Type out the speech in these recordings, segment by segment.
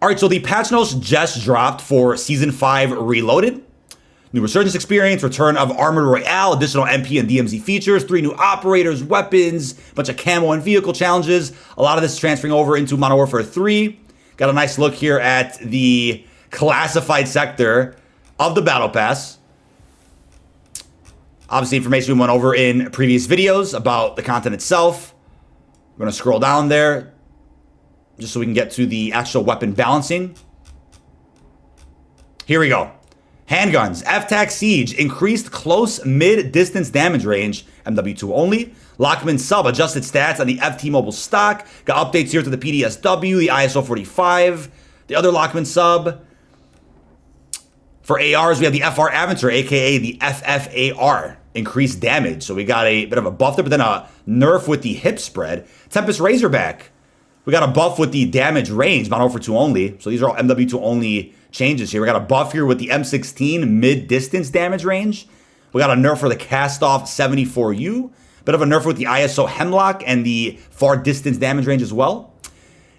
All right, so the patch notes just dropped for Season 5 Reloaded. New Resurgence experience, return of Armored Royale, additional MP and DMZ features, 3 new operators, weapons, bunch of camo and vehicle challenges. A lot of this is transferring over into Modern Warfare 3. Got a nice look here at the classified sector of the Battle Pass. Obviously, information we went over in previous videos about the content itself. We're going to scroll down there just so we can get to the actual weapon balancing. Here we go. Handguns, FTAC Siege, increased close mid-distance damage range, MW2 only. Lockman sub, adjusted stats on the FT Mobile stock. Got updates here to the PDSW, the ISO 45, the other Lockman sub. For ARs, we have the FR Avenger, aka the FFAR, increased damage. So we got a bit of a buff there, but then a nerf with the hip spread. Tempest Razorback, we got a buff with the damage range, Modern Warfare 2 only. So these are all MW2 only changes here. We got a buff here with the M16 mid-distance damage range. We got a nerf for the cast-off 74U. Bit of a nerf with the ISO Hemlock and the far distance damage range as well.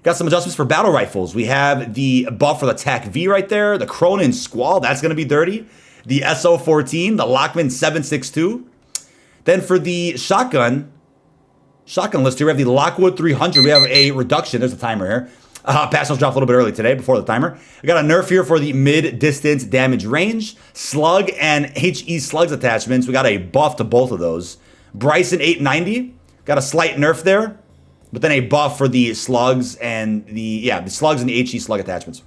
Got some adjustments for battle rifles. We have the buff for the TAC V right there. The Cronin Squall, that's going to be dirty. The SO14, the Lockman 762. Then for the shotgun list here, we have the Lockwood 300. We have a reduction. There's a timer here. Pass notes dropped a little bit early today before the timer. We got a nerf here for the mid-distance damage range. Slug and HE slugs attachments. We got a buff to both of those. Bryson 890. Got a slight nerf there. But then a buff for the slugs and the slugs and the HE slug attachments.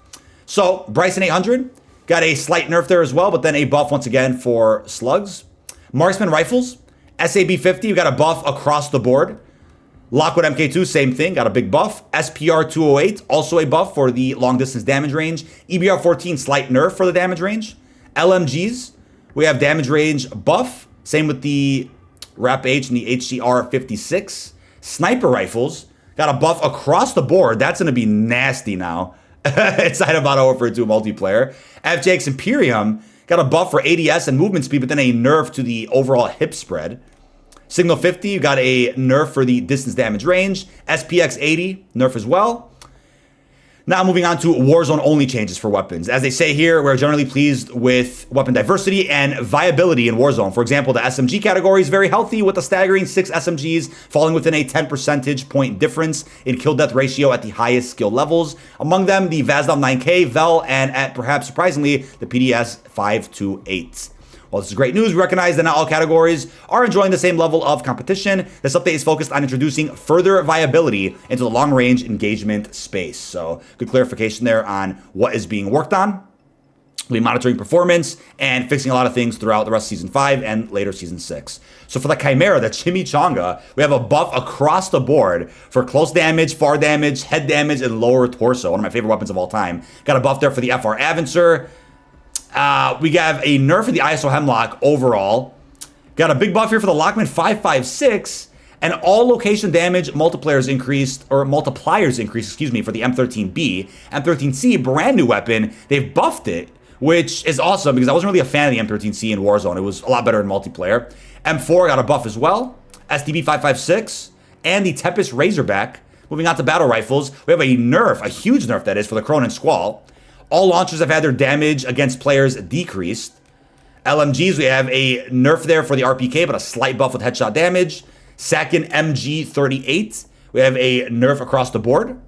So Bryson 800. Got a slight nerf there as well, but then a buff once again for slugs. Marksman rifles. SAB 50. We got a buff across the board. Lockwood MK2, same thing, got a big buff. SPR 208, also a buff for the long distance damage range. EBR 14, slight nerf for the damage range. LMGs, we have damage range buff. Same with the RAP H and the HCR 56. Sniper rifles, got a buff across the board. That's going to be nasty now inside of Modern Warfare 2 multiplayer. FJX Imperium, got a buff for ADS and movement speed, but then a nerf to the overall hip spread. Signal 50, you got a nerf for the distance damage range. SPX 80, nerf as well. Now moving on to Warzone only changes for weapons. As they say here, we're generally pleased with weapon diversity and viability in Warzone. For example, the SMG category is very healthy with a staggering 6 SMGs falling within a 10 percentage point difference in kill-death ratio at the highest skill levels. Among them, the Vazdov 9K, Vel, and at perhaps surprisingly, the PDS 528. While this is great news, we recognize that not all categories are enjoying the same level of competition. This update is focused on introducing further viability into the long-range engagement space. So good clarification there on what is being worked on. We'll be monitoring performance and fixing a lot of things throughout the rest of Season 5 and later Season 6. So for the Chimera, the Chimichanga, we have a buff across the board for close damage, far damage, head damage, and lower torso. One of my favorite weapons of all time. Got a buff there for the FR Avenger. We have a nerf for the ISO Hemlock overall. Got a big buff here for the Lockman 556. And all location damage multipliers increased, for the M13B. M13C, brand new weapon. They've buffed it, which is awesome because I wasn't really a fan of the M13C in Warzone. It was a lot better in multiplayer. M4 got a buff as well. SDB 556. And the Tempest Razorback. Moving on to battle rifles, we have a nerf, a huge nerf that is, for the Cronin Squall. All launchers have had their damage against players decreased. LMGs, we have a nerf there for the RPK, but a slight buff with headshot damage. Sakin MG38, we have a nerf across the board.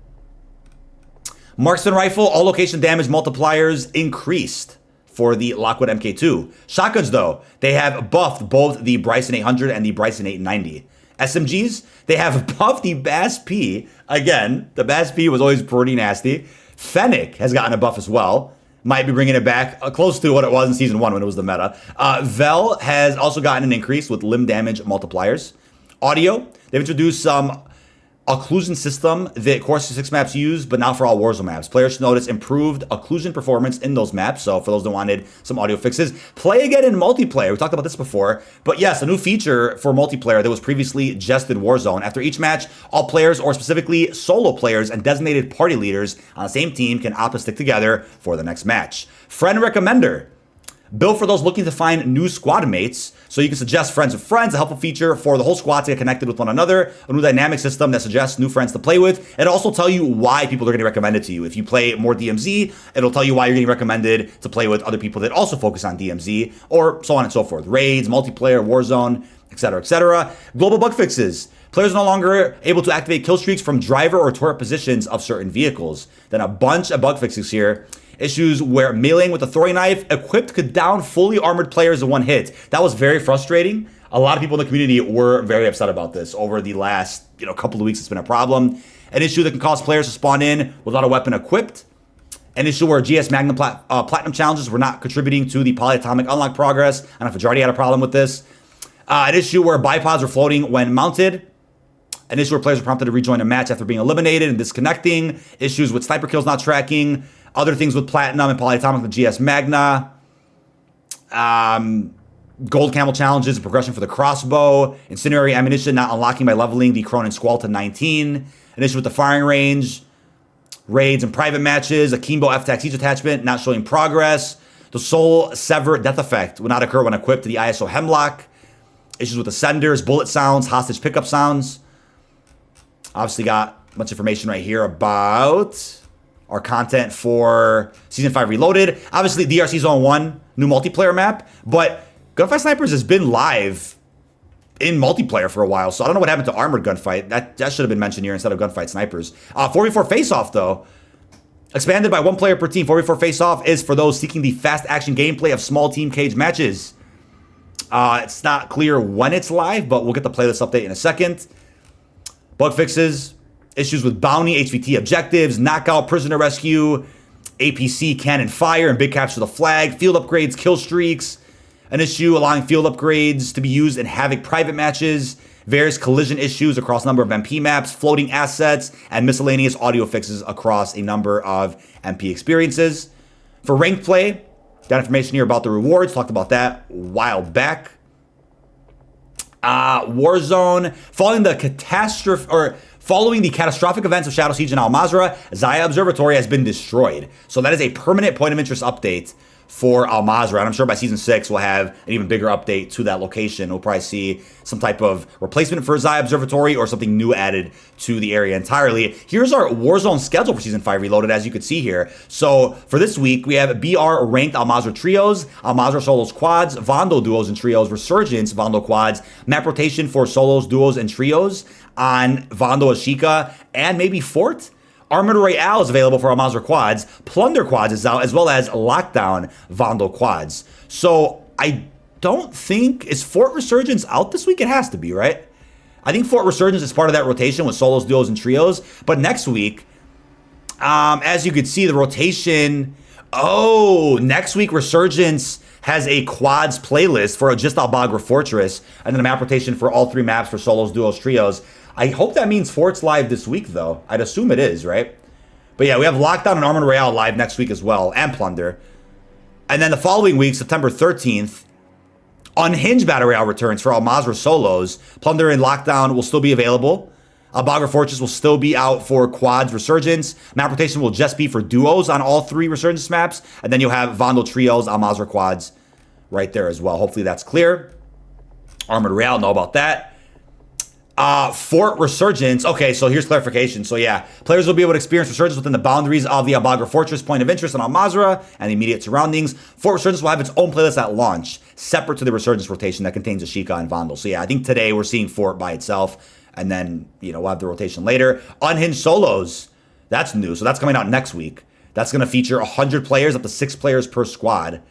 Marksman rifle, all location damage multipliers increased for the Lockwood MK2. Shotguns, though, they have buffed both the Bryson 800 and the Bryson 890. SMGs, they have buffed the Bass P. Again, the Bass P was always pretty nasty. Fennec has gotten a buff as well. Might be bringing it back close to what it was in Season 1 when it was the meta. Vel has also gotten an increase with limb damage multipliers. Audio, they've introduced some occlusion system that Core 6 maps use, but now for all Warzone maps. Players should notice improved occlusion performance in those maps. So for those that wanted some audio fixes, play again in multiplayer. We talked about this before, but yes, a new feature for multiplayer that was previously just in Warzone. After each match, all players, or specifically solo players and designated party leaders on the same team, can opt to stick together for the next match. Friend Recommender. Built for those looking to find new squad mates, so you can suggest friends of friends, a helpful feature for the whole squad to get connected with one another, a new dynamic system that suggests new friends to play with. It'll also tell you why people are getting recommended to you. If you play more DMZ, it'll tell you why you're getting recommended to play with other people that also focus on DMZ, or so on and so forth. Raids, multiplayer, Warzone, etc., etc. Global bug fixes. Players are no longer able to activate kill streaks from driver or turret positions of certain vehicles. Then a bunch of bug fixes here. Issues where meleeing with a throwing knife equipped could down fully armored players in one hit. That was very frustrating. A lot of people in the community were very upset about this. Over the last couple of weeks, it's been a problem. An issue that can cause players to spawn in without a weapon equipped. An issue where GS Magnum Platinum challenges were not contributing to the polyatomic unlock progress. I don't know if Majority had a problem with this. An issue where bipods were floating when mounted. An issue where players were prompted to rejoin a match after being eliminated and disconnecting. Issues with sniper kills not tracking. Other things with Platinum and Polyatomic with GS Magna. Gold Camel challenges and progression for the crossbow. Incendiary ammunition not unlocking by leveling the Cronin Squall to 19. An issue with the firing range. Raids and private matches. A Kimbo F-Tac Siege attachment not showing progress. The Soul Sever death effect will not occur when equipped to the ISO Hemlock. Issues with the senders, bullet sounds, hostage pickup sounds. Obviously got much information right here about our content for Season 5 Reloaded. Obviously, DRC Zone 1, new multiplayer map. But Gunfight Snipers has been live in multiplayer for a while. So I don't know what happened to Armored Gunfight. That should have been mentioned here instead of Gunfight Snipers. 4v4 Face-Off, though. Expanded by 1 player per team. 4v4 Face-Off is for those seeking the fast action gameplay of small team cage matches. It's not clear when it's live, but we'll get the playlist update in a second. Bug fixes. Issues with bounty, HVT objectives, knockout, prisoner rescue, APC, cannon fire, and big capture the flag, field upgrades, kill streaks, an issue allowing field upgrades to be used in Havoc private matches, various collision issues across a number of MP maps, floating assets, and miscellaneous audio fixes across a number of MP experiences. For ranked play, got information here about the rewards, talked about that a while back. Warzone, following the catastrophic events of Shadow Siege and Al Mazrah, Zaya Observatory has been destroyed. So that is a permanent point of interest update for Al Mazrah. And I'm sure by Season 6, we'll have an even bigger update to that location. We'll probably see some type of replacement for Zaya Observatory or something new added to the area entirely. Here's our Warzone schedule for Season 5 Reloaded, as you can see here. So for this week, we have BR ranked Al Mazrah trios, Al Mazrah solos quads, Vando duos and trios, Resurgence Vando quads, map rotation for solos, duos, and trios on Vando Ashika, and maybe Fort. Armored Royale is available for Al Mazrah quads. Plunder quads is out, as well as Lockdown Vando quads. So I don't think, is Fort Resurgence out this week? It has to be, right? I think Fort Resurgence is part of that rotation with solos, duos, and trios. But next week, as you could see, the rotation, next week Resurgence has a quads playlist for just Al Bagra Fortress, and then a map rotation for all 3 maps for solos, duos, trios. I hope that means Fort's live this week, though. I'd assume it is, right? But yeah, we have Lockdown and Armored Royale live next week as well, and Plunder. And then the following week, September 13th, Unhinged Battle Royale returns for Al Mazrah solos. Plunder and Lockdown will still be available. Al Bagra Fortress will still be out for quads Resurgence. Map rotation will just be for duos on all 3 Resurgence maps. And then you'll have Vando trios, Al Mazrah quads right there as well. Hopefully that's clear. Armored Royale, know about that. Fort Resurgence. Okay, so here's clarification. So yeah, players will be able to experience Resurgence within the boundaries of the Al Bagra Fortress point of interest in Al Mazrah and the immediate surroundings. Fort Resurgence will have its own playlist at launch, separate to the Resurgence rotation that contains Ashika and Vando. So yeah, I think today we're seeing Fort by itself, and then, we'll have the rotation later. Unhinged Solos, that's new. So that's coming out next week. That's going to feature 100 players, up to 6 players per squad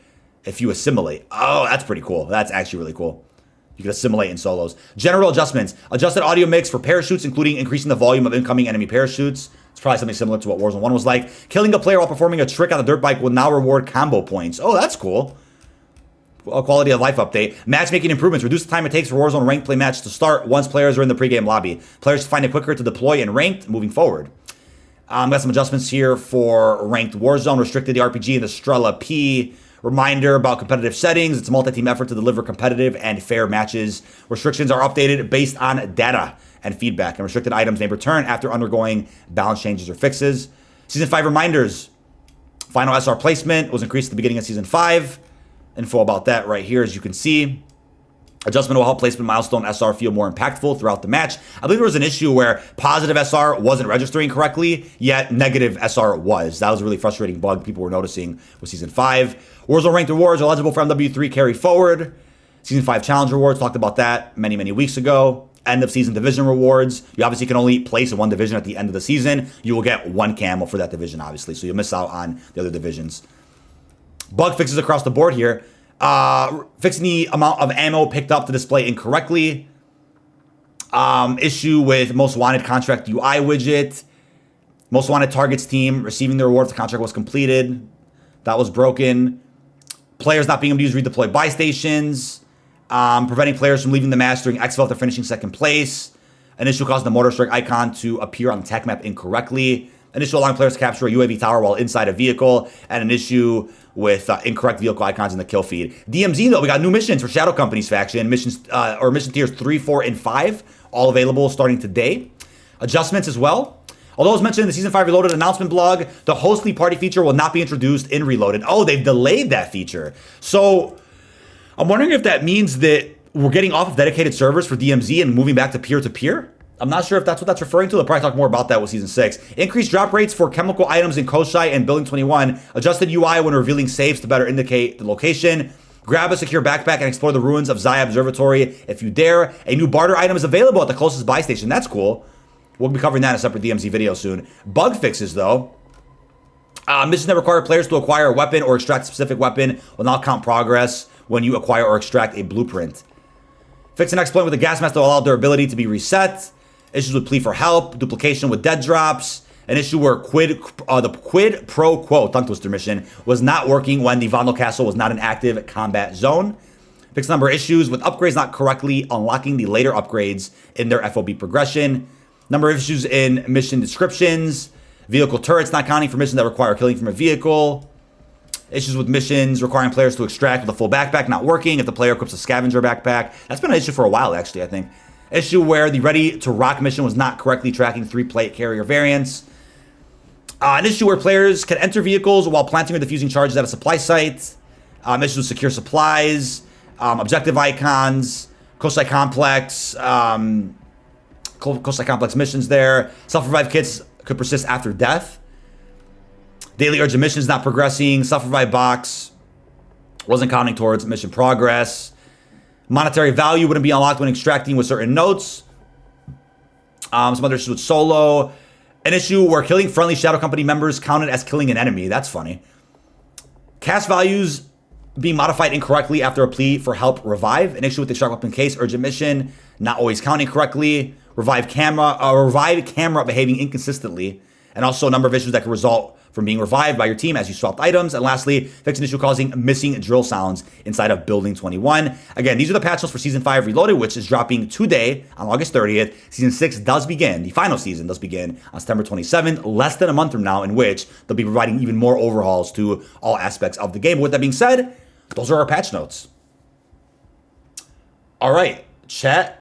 if you assimilate. Oh, that's pretty cool. That's actually really cool. You can assimilate in solos. General adjustments. Adjusted audio mix for parachutes, including increasing the volume of incoming enemy parachutes. It's probably something similar to what Warzone 1 was like. Killing a player while performing a trick on the dirt bike will now reward combo points. Oh, that's cool. A quality of life update. Matchmaking improvements. Reduce the time it takes for Warzone ranked play match to start once players are in the pregame lobby. Players find it quicker to deploy in ranked moving forward. Got some adjustments here for ranked Warzone. Restricted the RPG and the Strela P. Reminder about competitive settings. It's a multi-team effort to deliver competitive and fair matches. Restrictions are updated based on data and feedback, and restricted items may return after undergoing balance changes or fixes. Season 5 reminders. Final SR placement was increased at the beginning of Season 5. Info about that right here, as you can see. Adjustment will help placement milestone SR feel more impactful throughout the match. I believe there was an issue where positive SR wasn't registering correctly, yet negative SR was. That was a really frustrating bug people were noticing with Season 5. Warzone ranked rewards are eligible for MW3 carry forward. Season 5 challenge rewards, talked about that many, many weeks ago. End of season division rewards. You obviously can only place in one division at the end of the season. You will get one camo for that division, obviously, so you'll miss out on the other divisions. Bug fixes across the board here. Fixing the amount of ammo picked up to display incorrectly. Issue with most wanted contract UI widget. Most wanted targets team receiving the reward if the contract was completed. That was broken. Players not being able to use redeploy buy stations. Preventing players from leaving the match during exfil after finishing second place. An issue causing the mortar strike icon to appear on the tech map incorrectly. An issue allowing players to capture a UAV tower while inside a vehicle. And an issue with incorrect vehicle icons in the kill feed. DMZ, though, we got new missions for Shadow Company's faction. Missions or mission tiers 3, 4, and 5, all available starting today. Adjustments as well. Although as mentioned in the Season 5 Reloaded announcement blog, the Hostly Party feature will not be introduced in Reloaded. Oh, they've delayed that feature. So I'm wondering if that means that we're getting off of dedicated servers for DMZ and moving back to peer-to-peer. I'm not sure if that's what that's referring to. They'll probably talk more about that with Season 6. Increased drop rates for chemical items in Koshai and Building 21. Adjusted UI when revealing safes to better indicate the location. Grab a secure backpack and explore the ruins of Zaya Observatory if you dare. A new barter item is available at the closest buy station. That's cool. We'll be covering that in a separate DMZ video soon. Bug fixes, though. Missions that require players to acquire a weapon or extract a specific weapon will not count progress when you acquire or extract a blueprint. Fix an exploit with a gas mask to allow durability to be reset. Issues with plea for help, duplication with dead drops, an issue where the quid pro quo tongue twister mission was not working when the Vandal Castle was not an active combat zone. Fix a number of issues with upgrades not correctly unlocking the later upgrades in their FOB progression. Number of issues in mission descriptions, vehicle turrets not counting for missions that require killing from a vehicle. Issues with missions requiring players to extract with a full backpack not working if the player equips a scavenger backpack. That's been an issue for a while, actually, I think. Issue where the Ready to Rock mission was not correctly tracking 3-plate carrier variants. An issue where players can enter vehicles while planting or defusing charges at a supply site. Issues with secure supplies. Objective icons. Kosai Complex. Kosai Complex missions there. Self-revive kits could persist after death. Daily urgent missions not progressing. Self-revive box wasn't counting towards mission progress. Monetary value wouldn't be unlocked when extracting with certain notes. Some other issues with solo. An issue where killing friendly Shadow Company members counted as killing an enemy. That's funny. Cast values being modified incorrectly after a plea for help revive. An issue with the extract weapon case urgent mission not always counting correctly. Revive camera behaving inconsistently. And also a number of issues that could result from being revived by your team as you swapped items. And lastly, fix an issue causing missing drill sounds inside of Building 21. Again, these are the patch notes for Season 5 Reloaded, which is dropping today on August 30th. Season 6 does begin, the final season does begin on September 27th, less than a month from now, in which they'll be providing even more overhauls to all aspects of the game. With that being said, those are our patch notes. All right, chat.